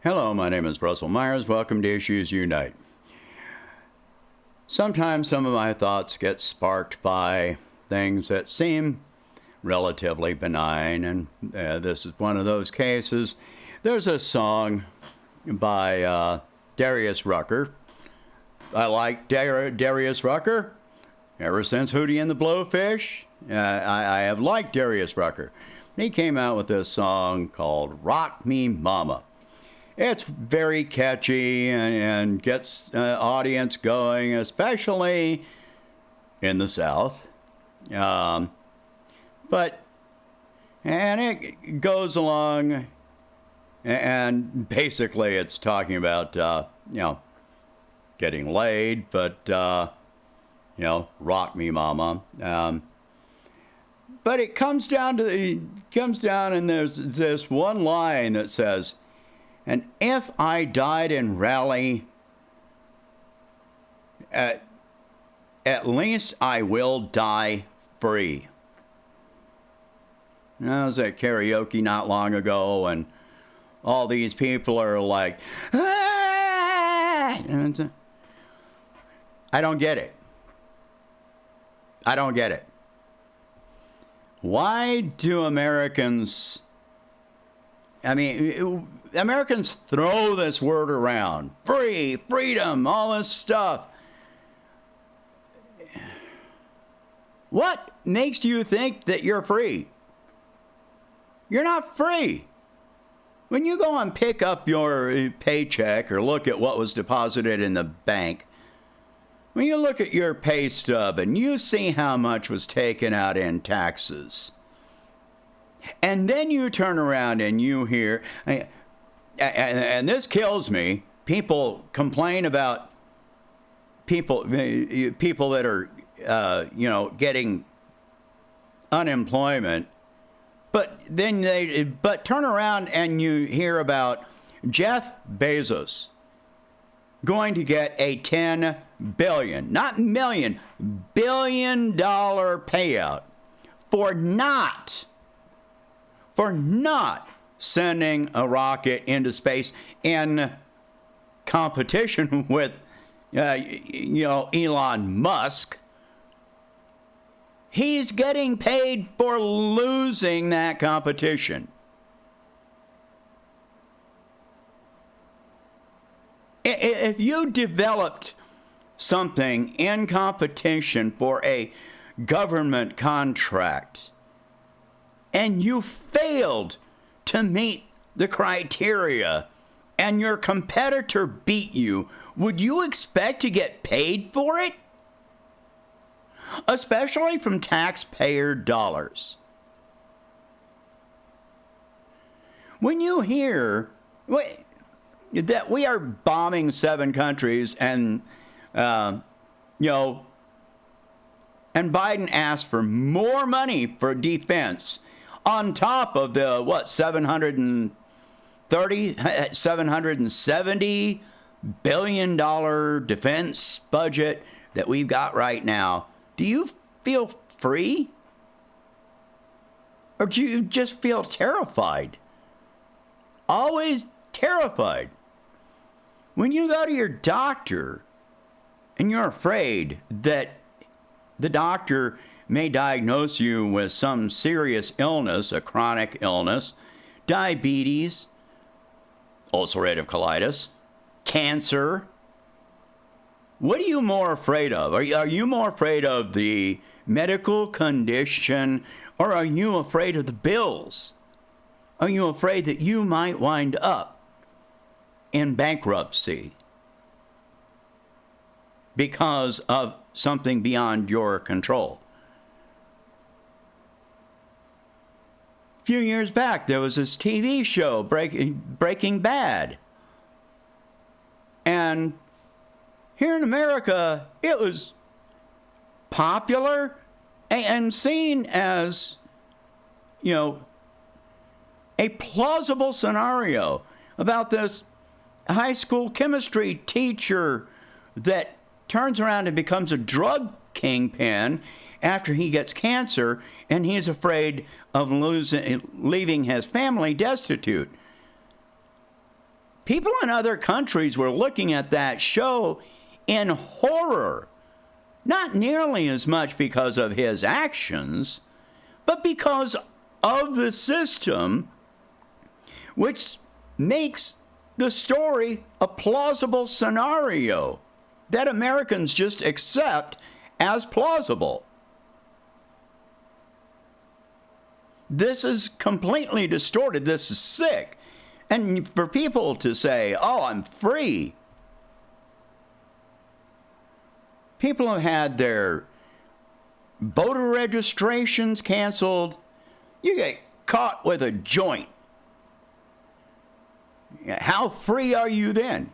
Hello, my name is Russell Myers. Welcome to Issues Unite. Sometimes some of my thoughts get sparked by things that seem relatively benign, and this is one of those cases. There's a song by Darius Rucker. I like Darius Rucker ever since Hootie and the Blowfish. I have liked Darius Rucker. He came out with this song called Rock Me Mama. It's very catchy and gets audience going, especially in the South. And it goes along, and basically it's talking about, getting laid, but, rock me mama. But it comes down and there's this one line that says, "And if I died in Raleigh, at least I will die free." I was at karaoke not long ago, and all these people are like, "Ah!" And I don't get it. I don't get it. Why do Americans throw this word around? Free, freedom, all this stuff. What makes you think that you're free? You're not free. When you go and pick up your paycheck or look at what was deposited in the bank, when you look at your pay stub and you see how much was taken out in taxes, and then you turn around and you hear, and this kills me, people complain about people that are, getting unemployment, but turn around and you hear about Jeff Bezos going to get a $10 billion, not million, $1 billion payout for not sending a rocket into space in competition with, Elon Musk. He's getting paid for losing that competition. If you developed something in competition for a government contract and you failed to meet the criteria and your competitor beat you, would you expect to get paid for it? Especially from taxpayer dollars. When you hear that we are bombing 7 countries and, and Biden asked for more money for defense on top of the, $770 billion defense budget that we've got right now. Do you feel free? Or do you just feel terrified? Always terrified. When you go to your doctor and you're afraid that the doctor may diagnose you with some serious illness, a chronic illness, diabetes, ulcerative colitis, cancer, what are you more afraid of? Are you more afraid of the medical condition, or are you afraid of the bills? Are you afraid that you might wind up in bankruptcy because of something beyond your control? A few years back, there was this TV show, Breaking Bad. And here in America, it was popular and seen as, a plausible scenario about this high school chemistry teacher that turns around and becomes a drug kingpin after he gets cancer, and he's afraid of leaving his family destitute. People in other countries were looking at that show in horror. Not nearly as much because of his actions, but because of the system, which makes the story a plausible scenario that Americans just accept as plausible. This is completely distorted. This is sick. And for people to say, oh, I'm free. People have had their voter registrations canceled. You get caught with a joint. How free are you then?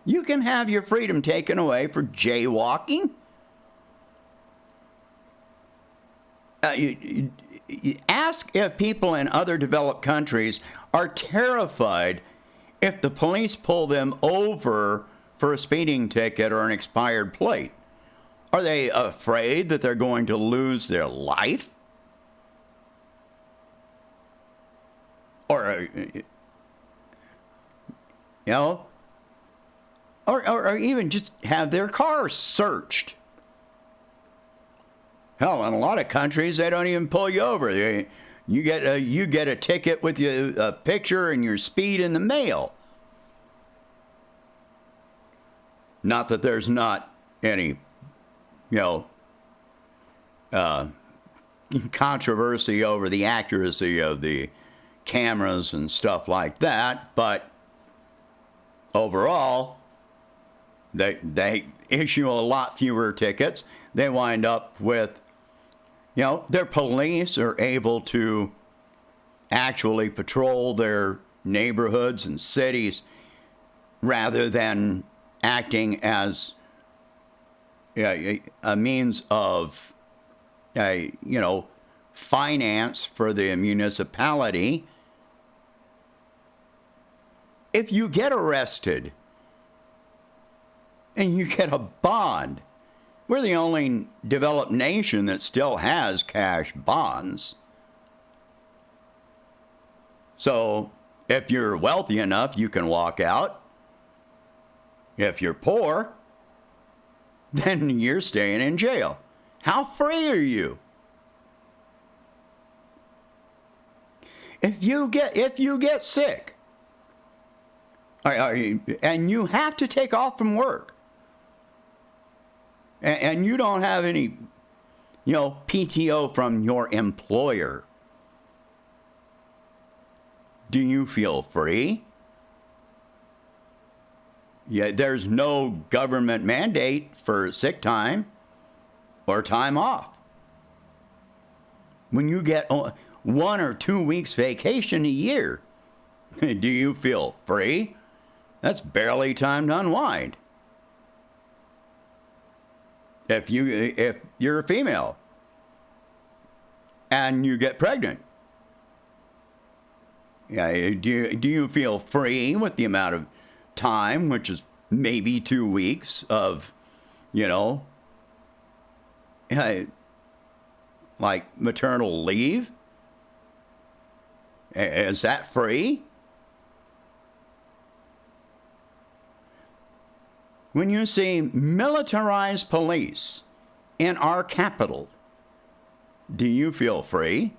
You can have your freedom taken away for jaywalking. You ask if people in other developed countries are terrified if the police pull them over for a speeding ticket or an expired plate. Are they afraid that they're going to lose their life? Or, or even just have their car searched. Hell, in a lot of countries, they don't even pull you over. You get a ticket with a picture and your speed in the mail. Not that there's not any, controversy over the accuracy of the cameras and stuff like that, but overall, they issue a lot fewer tickets. They wind up with, their police are able to actually patrol their neighborhoods and cities rather than acting as a means of, finance for the municipality. If you get arrested and you get a bond, we're the only developed nation that still has cash bonds. So if you're wealthy enough, you can walk out. If you're poor, then you're staying in jail. How free are you? If you get sick, and you have to take off from work, and you don't have any, PTO from your employer, do you feel free? Yeah, there's no government mandate for sick time or time off. When you get 1 or 2 weeks vacation a year, do you feel free? That's barely time to unwind. If you're a female and you get pregnant, do you feel free with the amount of time, which is maybe 2 weeks of, like maternal leave? Is that free? When you see militarized police in our capital, do you feel free?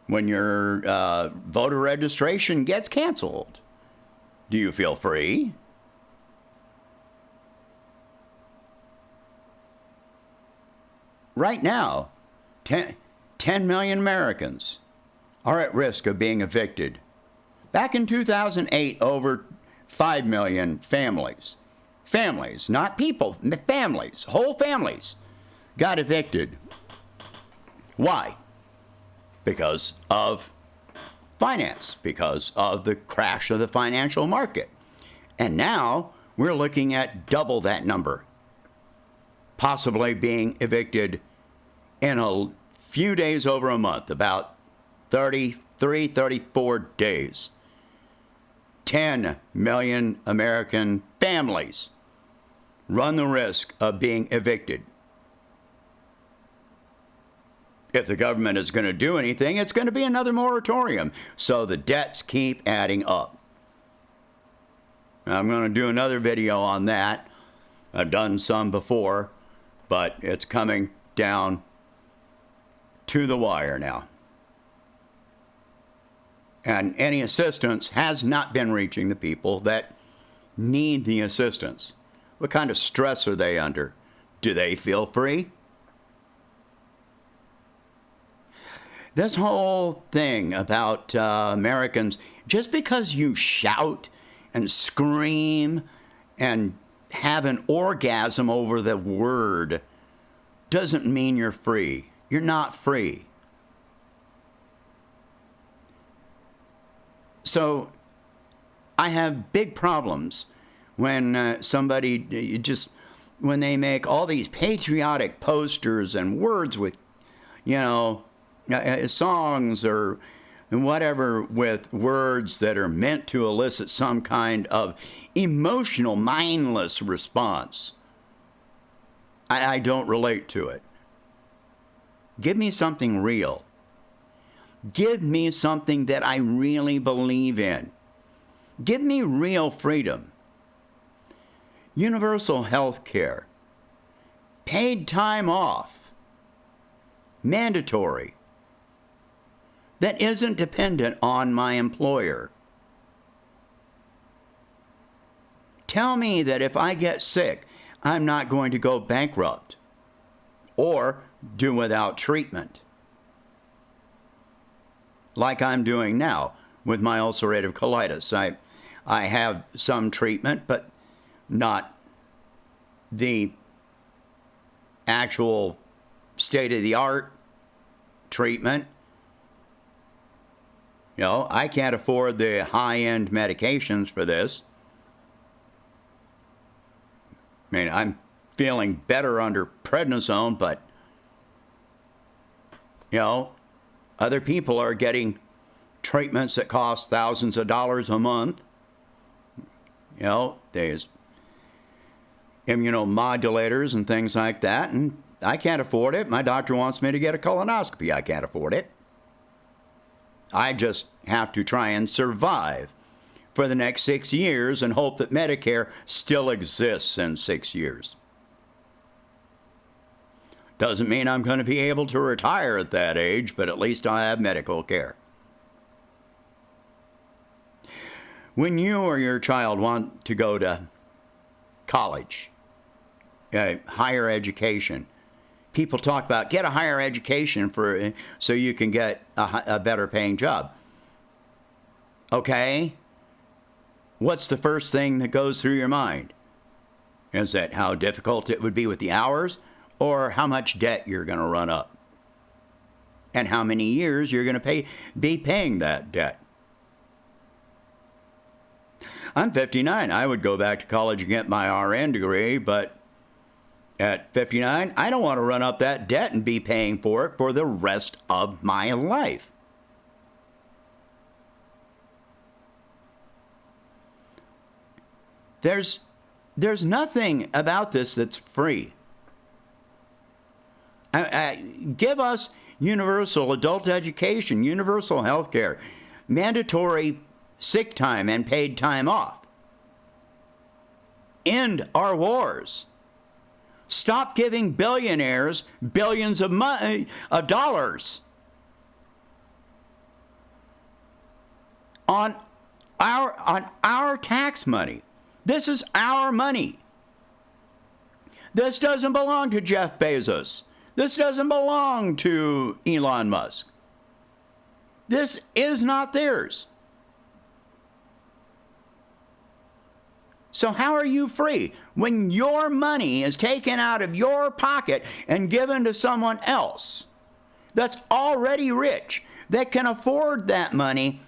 When your voter registration gets canceled, do you feel free? Right now, 10 million Americans are at risk of being evicted. Back in 2008, over 5 million families, not people, families, whole families, got evicted. Why? Because of finance, because of the crash of the financial market. And now we're looking at double that number, possibly being evicted in a few days over a month, about 33, 34 days. 10 million American families run the risk of being evicted. If the government is going to do anything, it's going to be another moratorium. So the debts keep adding up. I'm going to do another video on that. I've done some before, but it's coming down to the wire now. And any assistance has not been reaching the people that need the assistance. What kind of stress are they under? Do they feel free? This whole thing about Americans, just because you shout and scream and have an orgasm over the word doesn't mean you're free. You're not free. So I have big problems when somebody when they make all these patriotic posters and words with, songs or whatever with words that are meant to elicit some kind of emotional, mindless response. I don't relate to it. Give me something real. Give me something that I really believe in. Give me real freedom. Universal health care. Paid time off. Mandatory. That isn't dependent on my employer. Tell me that if I get sick, I'm not going to go bankrupt or do without treatment, like I'm doing now with my ulcerative colitis. I have some treatment, but not the actual state-of-the-art treatment. I can't afford the high-end medications for this. I mean, I'm feeling better under prednisone, but, other people are getting treatments that cost thousands of dollars a month. There's immunomodulators and things like that, and I can't afford it. My doctor wants me to get a colonoscopy. I can't afford it. I just have to try and survive for the next 6 years and hope that Medicare still exists in 6 years. Doesn't mean I'm going to be able to retire at that age, but at least I have medical care. When you or your child want to go to college, higher education, people talk about get a higher education so you can get a better paying job. Okay? What's the first thing that goes through your mind? Is that how difficult it would be with the hours, or how much debt you're going to run up? And how many years you're going to be paying that debt? I'm 59. I would go back to college and get my RN degree, but at 59, I don't want to run up that debt and be paying for it for the rest of my life. There's nothing about this that's free. Give us universal adult education, universal health care, mandatory sick time and paid time off. End our wars. Stop giving billionaires billions of dollars on our tax money. This is our money. This doesn't belong to Jeff Bezos. This doesn't belong to Elon Musk. This is not theirs. So how are you free when your money is taken out of your pocket and given to someone else that's already rich, that can afford that money,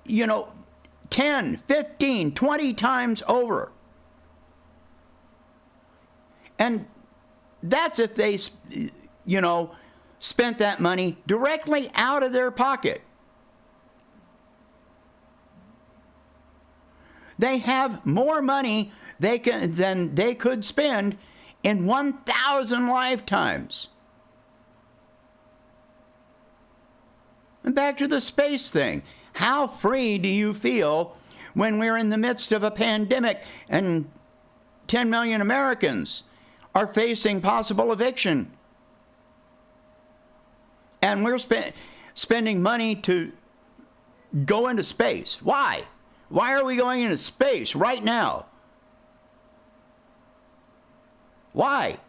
10, 15, 20 times over? And that's if they, spent that money directly out of their pocket. They have more money than they could spend in 1,000 lifetimes. And back to the space thing. How free do you feel when we're in the midst of a pandemic and 10 million Americans are facing possible eviction? And we're spending money to go into space. Why? Why are we going into space right now? Why?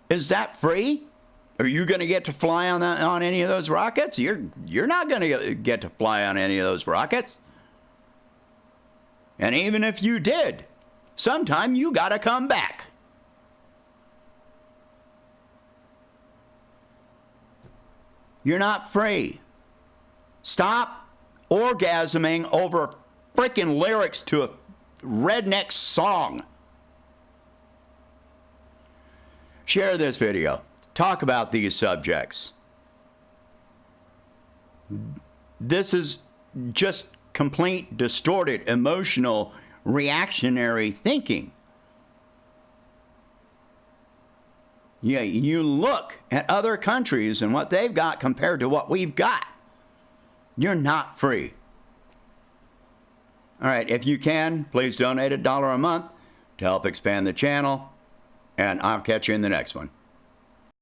Is that free? Are you going to get to fly on any of those rockets? You're not going to get to fly on any of those rockets. And even if you did, sometime you got to come back. You're not free. Stop orgasming over freaking lyrics to a redneck song. Share this video. Talk about these subjects. This is just complete, distorted, emotional, reactionary thinking. Yeah, you look at other countries and what they've got compared to what we've got. You're not free. All right, if you can, please donate $1 a month to help expand the channel, and I'll catch you in the next one.